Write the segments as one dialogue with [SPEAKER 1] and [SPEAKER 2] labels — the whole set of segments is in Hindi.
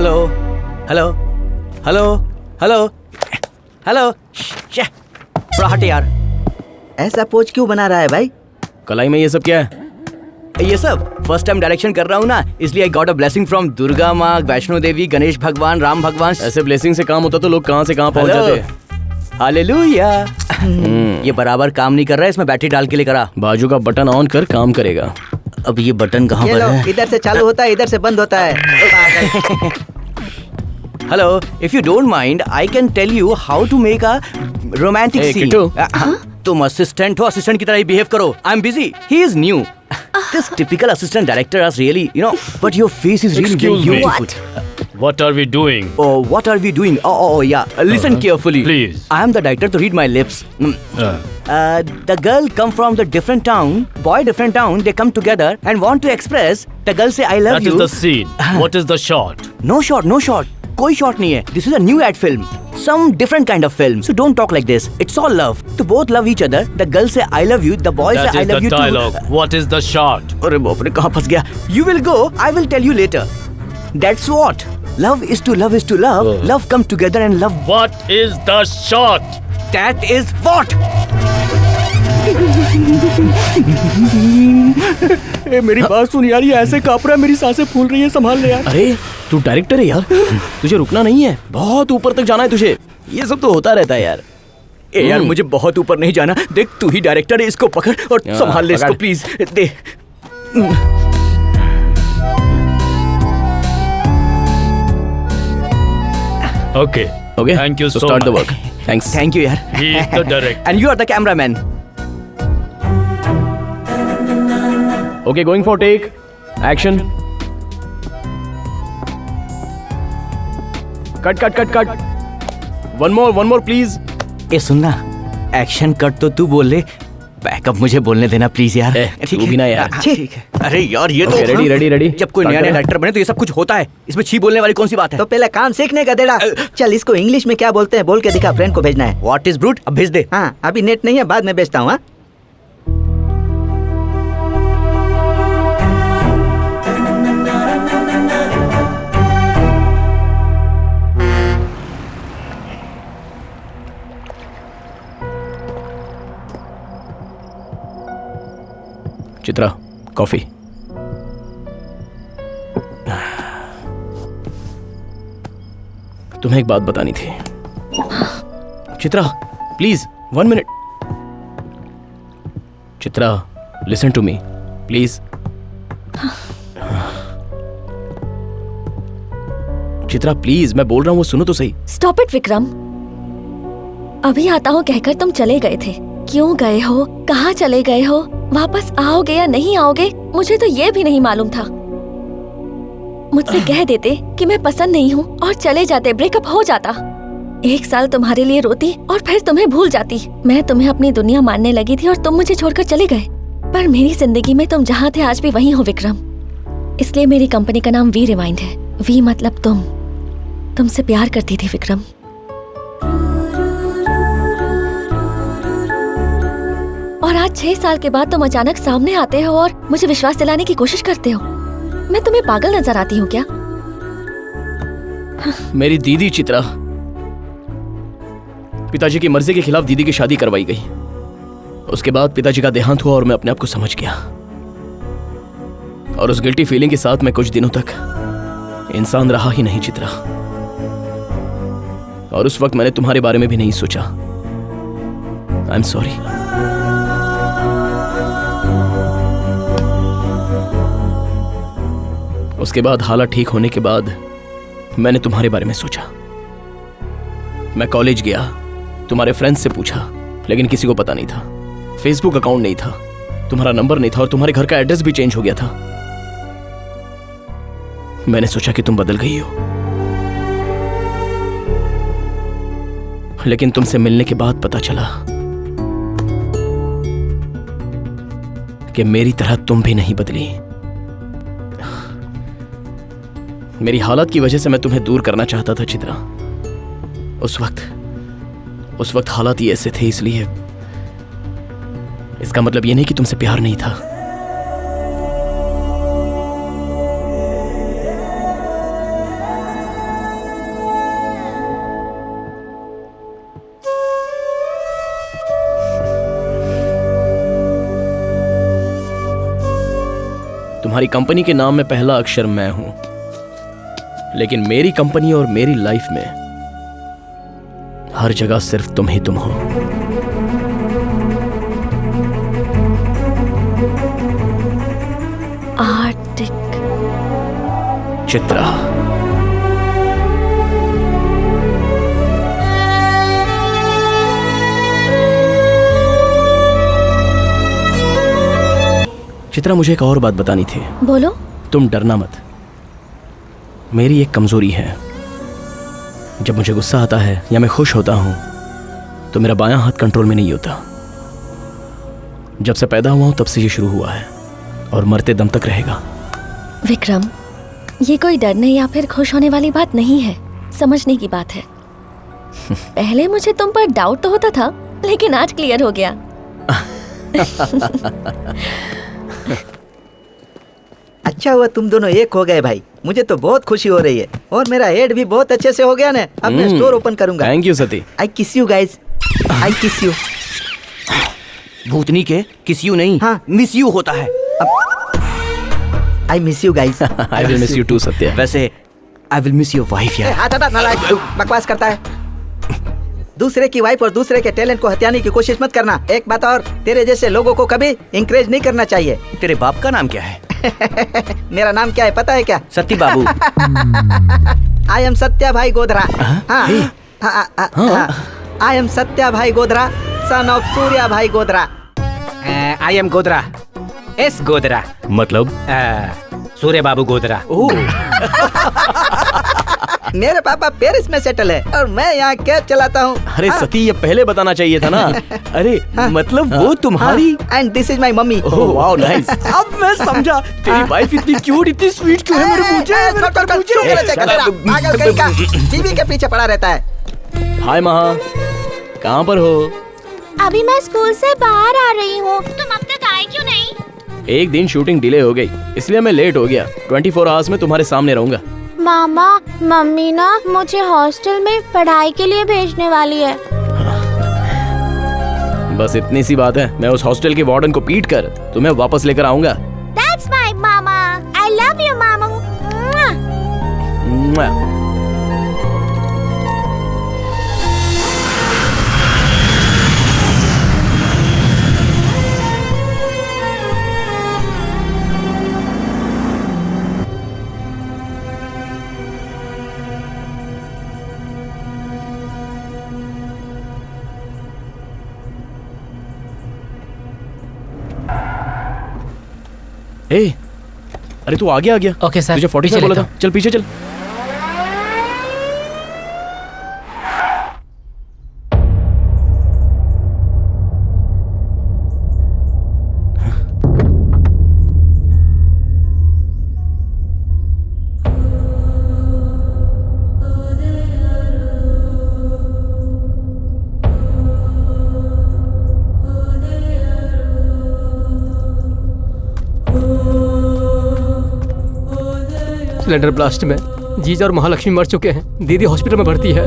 [SPEAKER 1] Hello hello hello hello hello. थोड़ा हट यार।
[SPEAKER 2] ऐसा पोज क्यों बना रहा है भाई?
[SPEAKER 3] कलाई में ये सब क्या है?
[SPEAKER 1] ये सब फर्स्ट टाइम डायरेक्शन कर रहा हूँ ना, इसलिए I got a blessing from Durga माँ, वैष्णो देवी, गणेश भगवान, राम भगवान।
[SPEAKER 3] ऐसे ब्लेसिंग से काम होता तो लोग कहाँ से कहाँ पहुँच जाते।
[SPEAKER 1] हालेलुया। ये बराबर काम नहीं कर रहा है, इसमें बैटरी डाल के लेकर आ।
[SPEAKER 3] बाजू का बटन ऑन कर, काम करेगा।
[SPEAKER 1] अब ये बटन कहाँ
[SPEAKER 2] ये
[SPEAKER 1] पर
[SPEAKER 2] लो,
[SPEAKER 1] है?
[SPEAKER 2] इधर से चालू होता है, इधर से बंद होता है।
[SPEAKER 1] Hello, if you don't mind I can tell you how to make a romantic
[SPEAKER 3] Hey,
[SPEAKER 1] scene.
[SPEAKER 3] Kittu.
[SPEAKER 1] तुम असिस्टेंट हो, असिस्टेंट की तरह ही बिहेव करो। I am busy, he is new. This typical assistant director is really, but your face is really
[SPEAKER 4] Excuse
[SPEAKER 1] very
[SPEAKER 4] me.
[SPEAKER 1] beautiful.
[SPEAKER 4] What are we doing?
[SPEAKER 1] Oh, what are we doing? Oh, yeah. Listen carefully.
[SPEAKER 4] Please.
[SPEAKER 1] I am the director, to read my lips. The girl come from the different town, boy different town. They come together and want to express. The girl say, "I love
[SPEAKER 4] That
[SPEAKER 1] you."
[SPEAKER 4] is the scene. What is the shot?
[SPEAKER 1] No shot, no shot. कोई shot नहीं है. This is a new ad film. Some different kind of film. So don't talk like this. It's all love. To both love each other. The girl say, "I love you." The boy
[SPEAKER 4] That
[SPEAKER 1] say, "I
[SPEAKER 4] is
[SPEAKER 1] love
[SPEAKER 4] the
[SPEAKER 1] you
[SPEAKER 4] dialogue.
[SPEAKER 1] too."
[SPEAKER 4] What is the shot?
[SPEAKER 1] अरे बाप रे, कहाँ फंस गया? You will go. I will tell you later. That's what. Love is to love is to love. Love come together and love.
[SPEAKER 4] What is the shot?
[SPEAKER 1] That is what. मेरी बात सुन यार, ये ऐसे काँप रहा है, मेरी सांसें फूल रही है, संभाल ले यार।
[SPEAKER 3] अरे तू डायरेक्टर है यार, तुझे रुकना नहीं है, बहुत ऊपर तक जाना है तुझे। ये सब तो होता रहता है यार।
[SPEAKER 1] ए यार, मुझे बहुत ऊपर नहीं जाना। देख, तू ही डायरेक्टर है, इसको पकड़ और संभाल ले इसको
[SPEAKER 3] पकड़।
[SPEAKER 1] Please. They.
[SPEAKER 4] Okay.
[SPEAKER 3] Okay.
[SPEAKER 4] Thank you so
[SPEAKER 3] start the
[SPEAKER 4] much.
[SPEAKER 3] work. Thanks.
[SPEAKER 1] Thank you यार।
[SPEAKER 4] He is the director.
[SPEAKER 1] And you are the cameraman.
[SPEAKER 3] Okay, going for take. Action. Cut. One more, please.
[SPEAKER 1] ए सुनना, एक्शन कट तो तू बोल ले, बैकअप मुझे बोलने देना प्लीज यार।
[SPEAKER 3] तू भी ना यार।
[SPEAKER 1] ठीक है। अरे यार, ये तो
[SPEAKER 3] Okay, ready.
[SPEAKER 1] जब कोई नया डायरेक्टर बने तो ये सब कुछ होता है। इसमें छी बोलने वाली कौन सी बात है?
[SPEAKER 2] तो पहले काम सीखने का देड़ा। चल, इसको इंग्लिश में क्या बोलते हैं बोल के दिखा, फ्रेंड को भेजना है।
[SPEAKER 1] What is brute? अब भेज दे।
[SPEAKER 2] हाँ, अभी नेट नहीं है, बाद में भेजता हूँ। हाँ,
[SPEAKER 3] चित्रा, कॉफी। तुम्हें एक बात बतानी थी। Chitra, please 1 minute. Chitra, listen to me please. Chitra please, मैं बोल रहा हूँ, वो सुनो तो सही।
[SPEAKER 5] Stop it Vikram. अभी आता हूँ कहकर तुम चले गए थे। क्यों गए हो? कहाँ चले गए हो? वापस आओगे या नहीं आओगे, मुझे तो ये भी नहीं मालूम था। मुझसे कह देते कि मैं पसंद नहीं हूँ और चले जाते, ब्रेकअप हो जाता। 1 साल तुम्हारे लिए रोती और फिर तुम्हें भूल जाती। मैं तुम्हें अपनी दुनिया मानने लगी थी और तुम मुझे छोड़कर चले गए। पर मेरी जिंदगी में तुम जहाँ थे आज भी वहीं हो विक्रम। इसलिए मेरी कंपनी का नाम वी रिमाइंड है। वी मतलब तुम। तुमसे प्यार करती थी विक्रम। और आज 6 साल के बाद तुम अचानक सामने आते हो और मुझे विश्वास दिलाने की कोशिश करते हो। मैं तुम्हें पागल नजर आती हूँ क्या?
[SPEAKER 3] मेरी दीदी चित्रा, पिताजी की मर्जी के खिलाफ दीदी की शादी करवाई गई। उसके बाद पिताजी का देहांत हुआ और मैं अपने आप को समझ गया। और उस गिल्टी फीलिंग के साथ मैं कुछ दिनों तक इंसान रहा ही नहीं चित्रा। और उस वक्त मैंने तुम्हारे बारे में भी नहीं सोचा। I am sorry. उसके बाद हालत ठीक होने के बाद मैंने तुम्हारे बारे में सोचा। मैं कॉलेज गया, तुम्हारे फ्रेंड्स से पूछा, लेकिन किसी को पता नहीं था। फेसबुक अकाउंट नहीं था, तुम्हारा नंबर नहीं था और तुम्हारे घर का एड्रेस भी चेंज हो गया था। मैंने सोचा कि तुम बदल गई हो, लेकिन तुमसे मिलने के बाद पता चला कि मेरी तरह तुम भी नहीं बदली। मेरी हालत की वजह से मैं तुम्हें दूर करना चाहता था चित्रा। उस वक्त हालात ही ऐसे थे, इसलिए इसका मतलब ये नहीं कि तुमसे प्यार नहीं था। तुम्हारी कंपनी के नाम में पहला अक्षर मैं हूं, लेकिन मेरी कंपनी और मेरी लाइफ में हर जगह सिर्फ तुम ही तुम हो।
[SPEAKER 5] आर्टिक।
[SPEAKER 3] चित्रा, चित्रा मुझे एक और बात बतानी थी।
[SPEAKER 5] बोलो।
[SPEAKER 3] तुम डरना मत, मेरी एक कमजोरी है। जब मुझे गुस्सा आता है या मैं खुश होता हूं तो मेरा बायां हाथ कंट्रोल में नहीं होता। जब से पैदा हुआ हूं तब से ये शुरू हुआ है और मरते दम तक रहेगा।
[SPEAKER 5] विक्रम, ये कोई डरने या फिर खुश होने वाली बात नहीं है, समझने की बात है। पहले मुझे तुम पर डाउट तो होता था, लेकिन आज क्लियर हो गया।
[SPEAKER 2] अच्छा हुआ तुम दोनों एक हो गए भाई, मुझे तो बहुत खुशी हो रही है। और मेरा एड भी बहुत अच्छे से हो गया ना, अब मैं स्टोर ओपन करूंगा।
[SPEAKER 3] थैंक यू सती।
[SPEAKER 2] आई किस यू गाइस, आई किस यू।
[SPEAKER 1] भूतनी के किस यू नहीं,
[SPEAKER 2] हाँ।
[SPEAKER 1] मिस यू होता है।
[SPEAKER 2] I miss you guys.
[SPEAKER 3] I will miss you too Satya.
[SPEAKER 1] वैसे I will miss your wife यार।
[SPEAKER 2] हाथ हटा, नालायक, बकवास करता है। दूसरे की वाइफ और दूसरे के टैलेंट को हथियाने की कोशिश मत करना। एक बात और, तेरे जैसे लोगों को कभी इंकरेज नहीं करना चाहिए।
[SPEAKER 1] तेरे बाप का नाम क्या है?
[SPEAKER 2] मेरा नाम क्या है पता है क्या?
[SPEAKER 1] सत्ती बाबू।
[SPEAKER 2] आई एम सत्या भाई गोधरा। आई एम सत्या भाई गोधरा, सन ऑफ सूर्या भाई Godhra.
[SPEAKER 6] I am Godhra, S Godhra,
[SPEAKER 4] मतलब
[SPEAKER 6] सूर्य बाबू गोधरा।
[SPEAKER 2] मेरे पापा पेरिस में सेटल है और मैं यहाँ कैब चलाता हूँ।
[SPEAKER 3] अरे सती, ये पहले बताना चाहिए था ना। अरे मतलब वो तुम्हारी।
[SPEAKER 2] And this is my mummy.
[SPEAKER 3] Oh wow nice. अब मैं समझा तेरी वाइफ इतनी क्यूट, इतनी स्वीट क्यों है मेरे मुझे।
[SPEAKER 2] टीवी के पीछे पड़ा रहता है।
[SPEAKER 3] हाय महा, कहाँ पर हो?
[SPEAKER 7] अभी मैं स्कूल से बाहर आ रही हूँ। तुम अब तक आए क्यों नहीं?
[SPEAKER 3] एक दिन शूटिंग डिले हो गई, इसलिए मैं लेट हो गया। 24 आवर्स में तुम्हारे सामने रहूंगा।
[SPEAKER 7] मामा, मम्मी ना मुझे हॉस्टल में पढ़ाई के लिए भेजने वाली है।
[SPEAKER 3] बस इतनी सी बात है, मैं उस हॉस्टल के वार्डन को पीट कर तुम्हें वापस लेकर आऊंगा।
[SPEAKER 7] That's my mama. I love you, मामू।
[SPEAKER 3] ए, अरे तू आगे आ गया।
[SPEAKER 6] ओके सर,
[SPEAKER 3] तुझे 45
[SPEAKER 6] पीछे
[SPEAKER 3] बोला
[SPEAKER 6] लेता
[SPEAKER 3] था। चल पीछे चल।
[SPEAKER 8] सिलेंडर ब्लास्ट में जीजा और महालक्ष्मी मर चुके हैं। दीदी हॉस्पिटल में भर्ती है।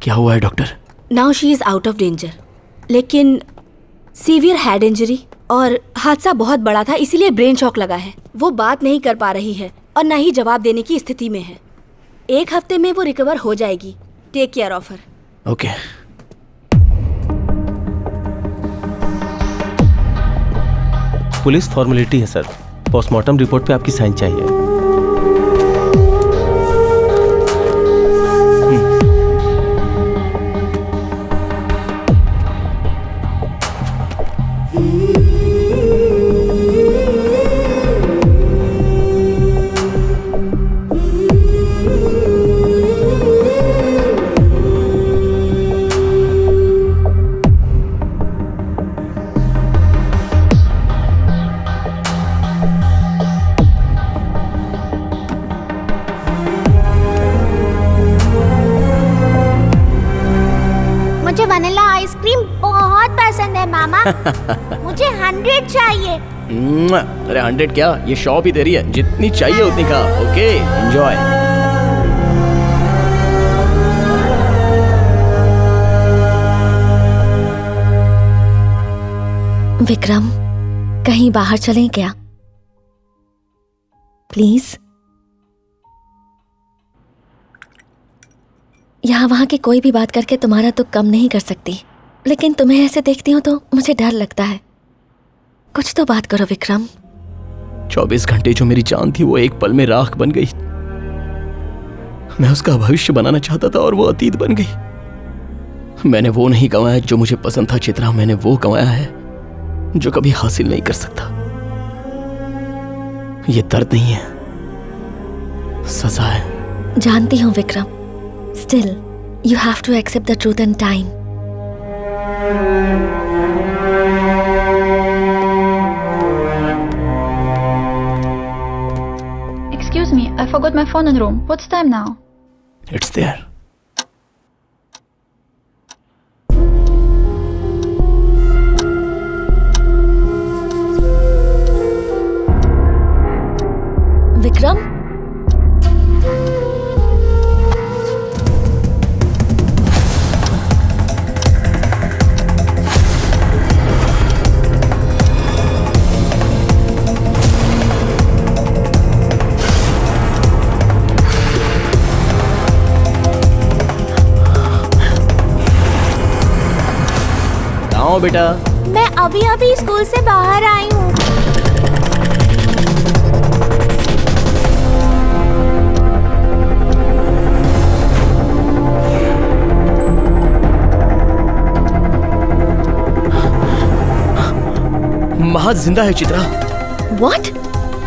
[SPEAKER 3] क्या हुआ है doctor?
[SPEAKER 9] Now she is out of danger, लेकिन सीवियर हेड इंजरी और हादसा बहुत बड़ा था, इसीलिए ब्रेन शॉक लगा है। वो बात नहीं कर पा रही है और न ही जवाब देने की स्थिति में है। 1 हफ्ते में वो रिकवर हो जाएगी। Take care of her.
[SPEAKER 3] Okay.
[SPEAKER 10] Police formality है सर, पोस्टमार्टम रिपोर्ट पे आपकी साइन चाहिए।
[SPEAKER 7] मुझे वनीला आइसक्रीम बहुत पसंद है मामा। मुझे 100 चाहिए।
[SPEAKER 3] अरे 100 क्या, ये शॉप ही दे रही है, जितनी चाहिए उतनी खा। Okay, enjoy.
[SPEAKER 5] विक्रम, कहीं बाहर चलें क्या? प्लीज। यहाँ वहाँ की कोई भी बात करके तुम्हारा तो कम नहीं कर सकती, लेकिन तुम्हें ऐसे देखती हूँ तो मुझे डर लगता है। कुछ तो बात करो विक्रम।
[SPEAKER 3] 24 घंटे जो मेरी जान थी वो एक पल में राख बन गई। मैं उसका भविष्य बनाना चाहता था और वो अतीत बन गई। मैंने वो नहीं गंवाया जो मुझे पसंद था चित्रा, मैंने वो गंवाया है जो कभी हासिल नहीं कर सकता। ये दर्द नहीं है, सजा है।
[SPEAKER 5] जानती हूँ Vikram, still you have to accept the truth and time.
[SPEAKER 11] Excuse me, I forgot my phone in room. What's time now?
[SPEAKER 3] It's there.
[SPEAKER 5] Vikram,
[SPEAKER 3] आओ बेटा।
[SPEAKER 7] मैं अभी अभी स्कूल से बाहर आई हूँ।
[SPEAKER 3] महज जिंदा है चित्रा।
[SPEAKER 5] What?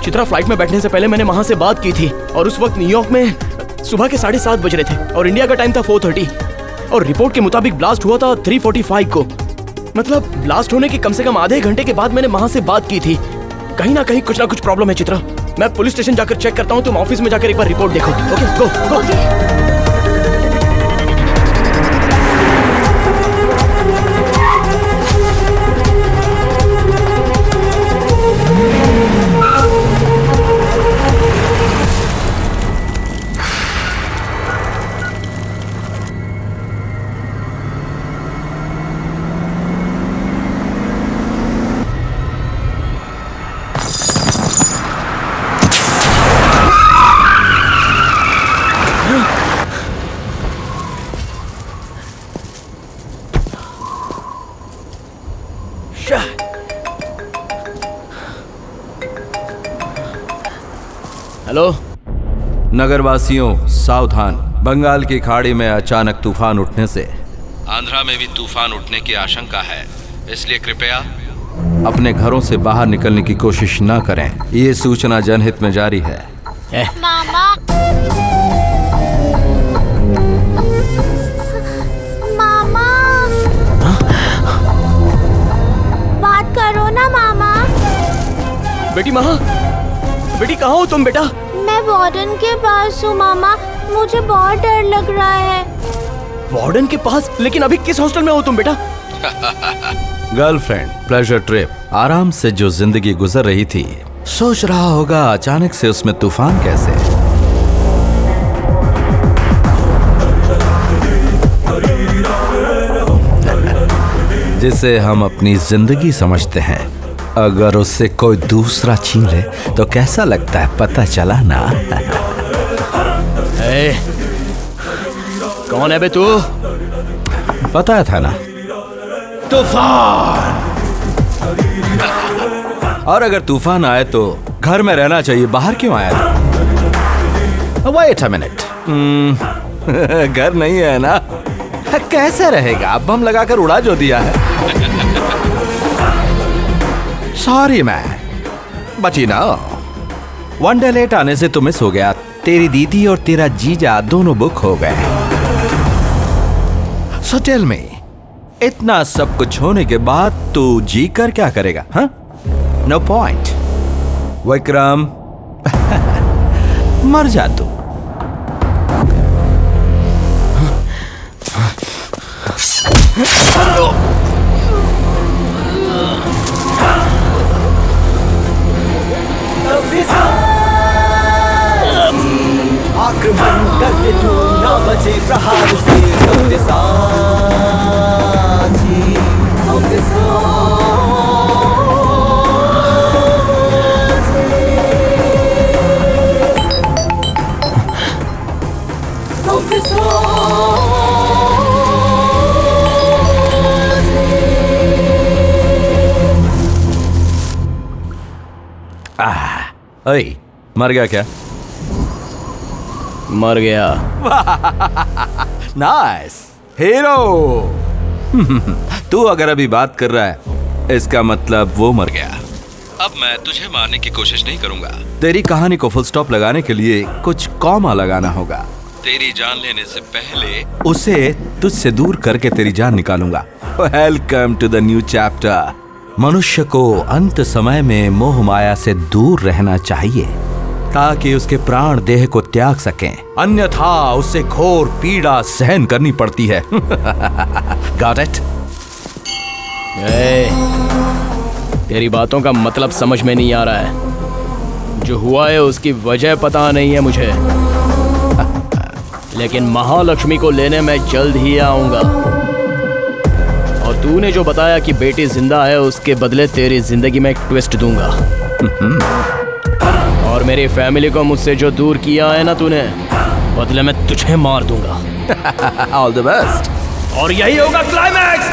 [SPEAKER 3] चित्रा, फ्लाइट में बैठने से पहले मैंने वहां से बात की थी और उस वक्त न्यूयॉर्क में सुबह के 7:30 बज रहे थे और इंडिया का टाइम था 4:30 और रिपोर्ट के मुताबिक ब्लास्ट हुआ था 3:45 को। मतलब ब्लास्ट होने के कम से कम आधे घंटे के बाद मैंने वहां से बात की थी। कहीं ना कहीं कुछ ना कुछ प्रॉब्लम है चित्रा। मैं पुलिस स्टेशन जाकर चेक करता हूँ, तुम ऑफिस में जाकर एक बार रिपोर्ट देखो। ओके, गो गो। हेलो
[SPEAKER 12] नगरवासियों सावधान, बंगाल की खाड़ी में अचानक तूफान उठने से आंध्रा में भी तूफान उठने की आशंका है, इसलिए कृपया अपने घरों से बाहर निकलने की कोशिश न करें। ये सूचना जनहित में जारी है।
[SPEAKER 7] मामा, मामा, बात करो ना मामा।
[SPEAKER 3] बेटी महा, बेटी कहाँ हो तुम बेटा?
[SPEAKER 7] मैं वार्डन के पास हूँ मामा, मुझे बहुत डर लग रहा है।
[SPEAKER 3] वार्डन के पास? लेकिन अभी किस हॉस्टल में हो तुम बेटा?
[SPEAKER 12] गर्लफ्रेंड, प्लेजर ट्रिप, आराम से जो जिंदगी गुजर रही थी, सोच रहा होगा अचानक से उसमें तूफान कैसे। जिसे हम अपनी जिंदगी समझते हैं, अगर उससे कोई दूसरा छीन ले तो कैसा लगता है पता चला ना?
[SPEAKER 3] कौन है बे तू?
[SPEAKER 12] बताया था ना, तूफान। और अगर तूफान आए तो घर में रहना चाहिए, बाहर क्यों आया था? वेट अ मिनट, घर नहीं है ना? कैसे रहेगा? बम लगाकर उड़ा जो दिया है। सॉरी मैन, बची ना। वन डे लेट आने से तो मिस हो गया। तेरी दीदी और तेरा जीजा दोनों बुक हो गए। सो टेल मी, इतना सब कुछ होने के बाद तू जी कर क्या करेगा? हाँ, नो पॉइंट। विक्रम, मर जा तू।
[SPEAKER 13] आक्रमण करके तू ना बचे प्रहार से, सबके साथी, सबके
[SPEAKER 12] अरे मर गया क्या?
[SPEAKER 3] मर गया।
[SPEAKER 12] Nice hero. तू अगर अभी बात कर रहा है, इसका मतलब वो मर गया। अब मैं तुझे मारने की कोशिश नहीं करूंगा। तेरी कहानी को फुल स्टॉप लगाने के लिए कुछ कॉमा लगाना होगा। तेरी जान लेने से पहले उसे तुझसे दूर करके तेरी जान निकालूंगा। Welcome to the new chapter. मनुष्य को अंत समय में मोह माया से दूर रहना चाहिए ताकि उसके प्राण देह को त्याग सकें, अन्यथा उसे घोर पीड़ा सहन करनी पड़ती है। Got it?
[SPEAKER 3] तेरी बातों का मतलब समझ में नहीं आ रहा है। जो हुआ है उसकी वजह पता नहीं है मुझे, लेकिन महालक्ष्मी को लेने मैं जल्द ही आऊंगा। और तूने जो बताया कि बेटी जिंदा है, उसके बदले तेरी जिंदगी में एक ट्विस्ट दूंगा। और मेरी फैमिली को मुझसे जो दूर किया है ना तूने, बदले में तुझे मार दूंगा।
[SPEAKER 12] All the best.
[SPEAKER 3] और यही होगा क्लाइमैक्स।